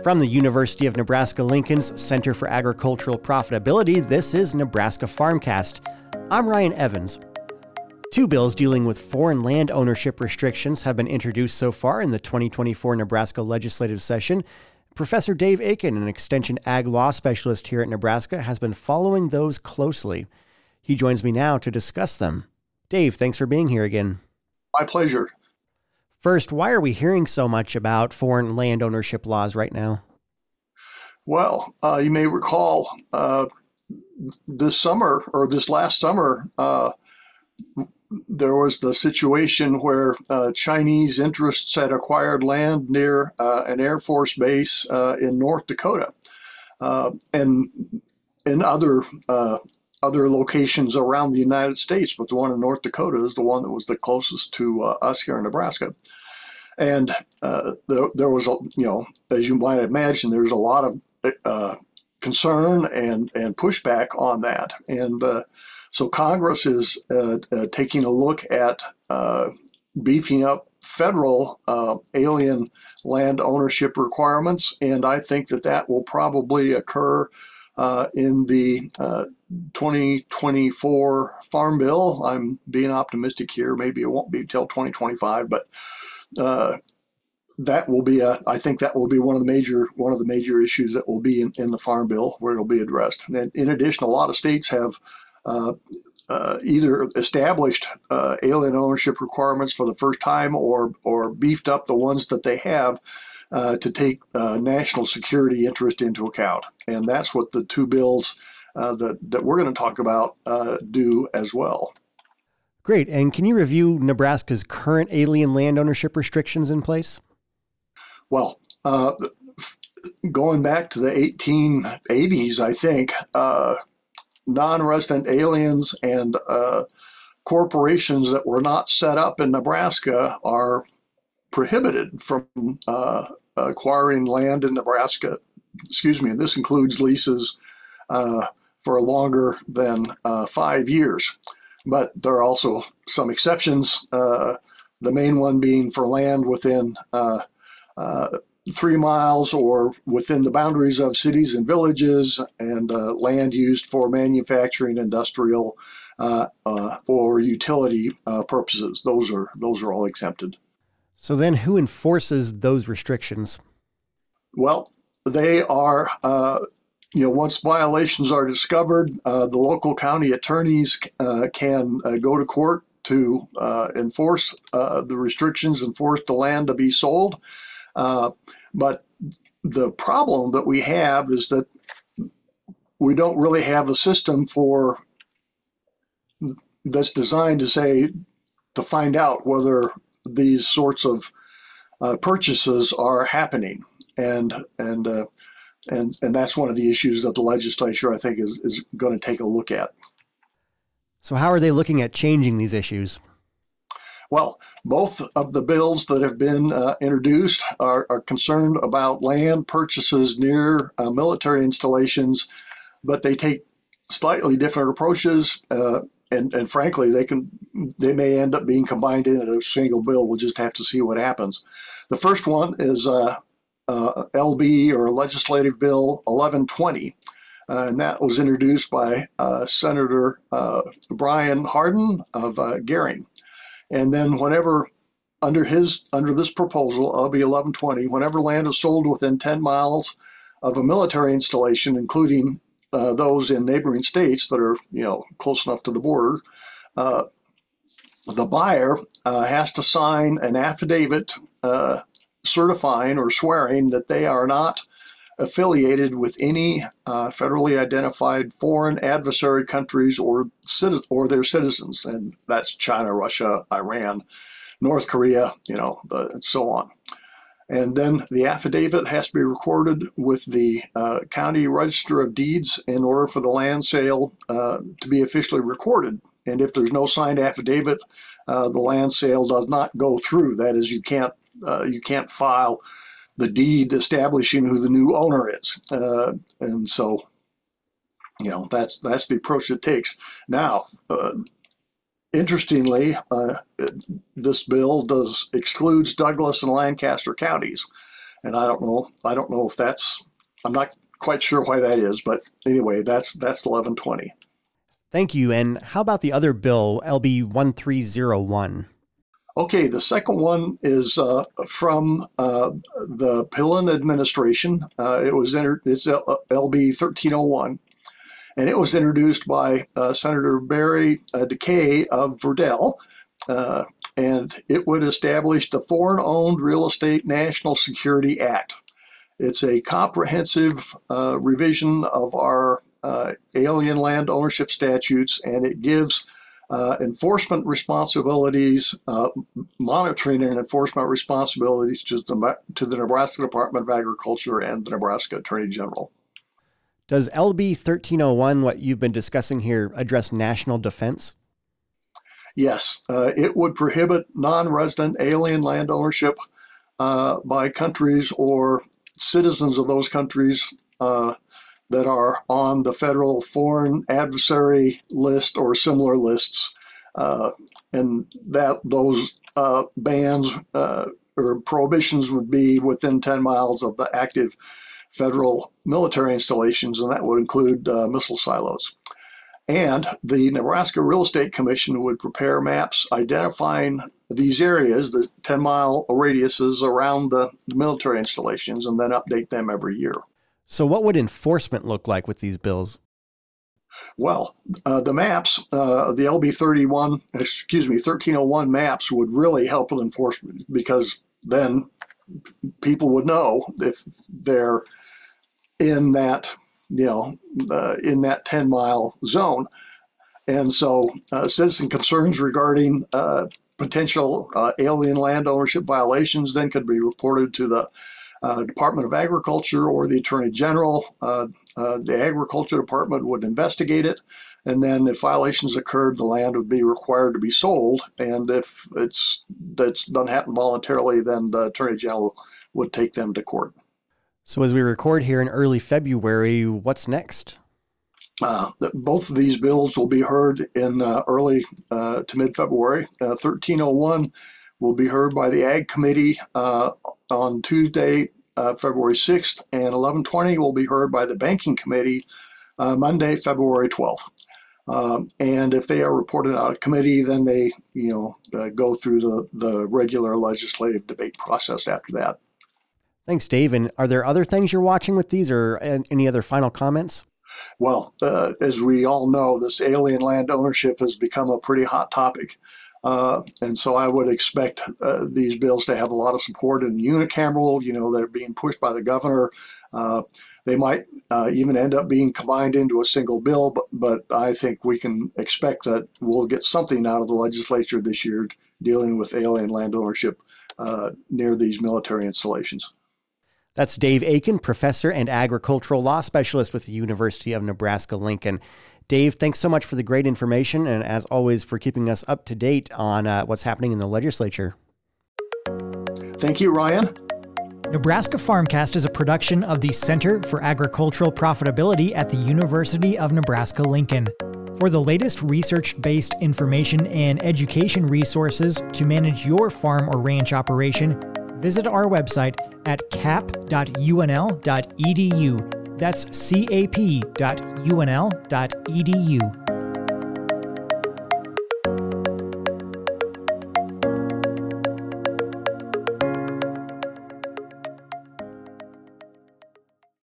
From the University of Nebraska-Lincoln's Center for Agricultural Profitability, this is Nebraska Farmcast. I'm Ryan Evans. Two bills dealing with foreign land ownership restrictions have been introduced so far in the 2024 Nebraska legislative session. Professor Dave Aiken, an extension ag law specialist here at Nebraska, has been following those closely. He joins me now to discuss them. Dave, thanks for being here again. My pleasure. First, why are we hearing so much about foreign land ownership laws right now? Well, you may recall this last summer, there was the situation where Chinese interests had acquired land near an Air Force base in North Dakota, and in other locations around the United States, but the one in North Dakota is the one that was the closest to us here in Nebraska. And there was, as you might imagine, there's a lot of concern and pushback on that. And so Congress is taking a look at beefing up federal alien land ownership requirements. And I think that will probably occur in the 2024 Farm Bill. I'm being optimistic here. Maybe it won't be until 2025, but that will be I think that will be one of the major issues that will be in the Farm Bill, where it'll be addressed. And in addition, a lot of states have either established alien ownership requirements for the first time or beefed up the ones that they have to take national security interest into account. And that's what the two bills that we're going to talk about do as well. Great. And can you review Nebraska's current alien land ownership restrictions in place? Well, going back to the 1880s, I think, non-resident aliens and corporations that were not set up in Nebraska are prohibited from acquiring land in Nebraska. And this includes leases for longer than 5 years. But there are also some exceptions, the main one being for land within 3 miles or within the boundaries of cities and villages, and land used for manufacturing, industrial, or utility purposes. Those are all exempted. So then who enforces those restrictions? Well, they are, once violations are discovered, the local county attorneys can go to court to enforce the restrictions, enforce the land to be sold. But the problem that we have is that we don't really have a system that's designed to find out whether these sorts of purchases are happening, and that's one of the issues that the legislature, I think, is going to take a look at. So how are they looking at changing these issues? Well, both of the bills that have been introduced are concerned about land purchases near military installations, but they take slightly different approaches, and frankly, they may end up being combined into a single bill. We'll just have to see what happens. The first one is LB, or Legislative Bill 1120, and that was introduced by Senator Brian Hardin of Gering. And then whenever, under this proposal, LB 1120, whenever land is sold within 10 miles of a military installation, including those in neighboring states that are, close enough to the border, the buyer has to sign an affidavit certifying or swearing that they are not affiliated with any federally identified foreign adversary countries or their citizens, and that's China, Russia, Iran, North Korea, and so on. And then the affidavit has to be recorded with the county register of deeds in order for the land sale to be officially recorded. And if there's no signed affidavit, the land sale does not go through. That is, you can't file the deed establishing who the new owner is. And so, that's the approach it takes. Now, interestingly, this bill excludes Douglas and Lancaster counties. And I don't know if I'm not quite sure why that is, but anyway, that's 1120. Thank you. And how about the other bill, LB 1301? Okay, the second one is from the Pillen administration. It's LB 1301, and it was introduced by Senator Barry DeKay of Verdell, and it would establish the Foreign-Owned Real Estate National Security Act. It's a comprehensive revision of our alien land ownership statutes, and it gives enforcement responsibilities, monitoring and enforcement responsibilities to the Nebraska Department of Agriculture and the Nebraska Attorney General. Does LB 1301, what you've been discussing here, address national defense? Yes, it would prohibit non-resident alien land ownership by countries or citizens of those countries that are on the federal foreign adversary list or similar lists, and that those bans or prohibitions would be within 10 miles of the active federal military installations, and that would include missile silos. And the Nebraska Real Estate Commission would prepare maps identifying these areas, the 10-mile radiuses around the military installations, and then update them every year. So what would enforcement look like with these bills? Well, the maps, the LB 1301 maps would really help with enforcement, because then people would know if they're in that, in that 10-mile zone. And so citizen concerns regarding potential alien land ownership violations then could be reported to the Department of Agriculture or the Attorney General. The Agriculture Department would investigate it, and then if violations occurred, the land would be required to be sold. And if that doesn't happen voluntarily, then the Attorney General would take them to court. So as we record here in early February, what's next? Both of these bills will be heard in early to mid-February. 1301 will be heard by the Ag Committee on Tuesday, February 6th, and 1120 will be heard by the Banking Committee Monday, February 12th. And if they are reported out of committee, then they go through the regular legislative debate process after that. Thanks, Dave. And are there other things you're watching with these, or any other final comments? Well, as we all know, this alien land ownership has become a pretty hot topic. And so I would expect these bills to have a lot of support in unicameral. They're being pushed by the governor. They might even end up being combined into a single bill, but I think we can expect that we'll get something out of the legislature this year dealing with alien land ownership near these military installations. That's Dave Aiken, professor and agricultural law specialist with the University of Nebraska-Lincoln. Dave, thanks so much for the great information, and as always, for keeping us up to date on what's happening in the legislature. Thank you, Ryan. Nebraska Farmcast is a production of the Center for Agricultural Profitability at the University of Nebraska-Lincoln. For the latest research-based information and education resources to manage your farm or ranch operation, visit our website at cap.unl.edu. That's cap.unl.edu.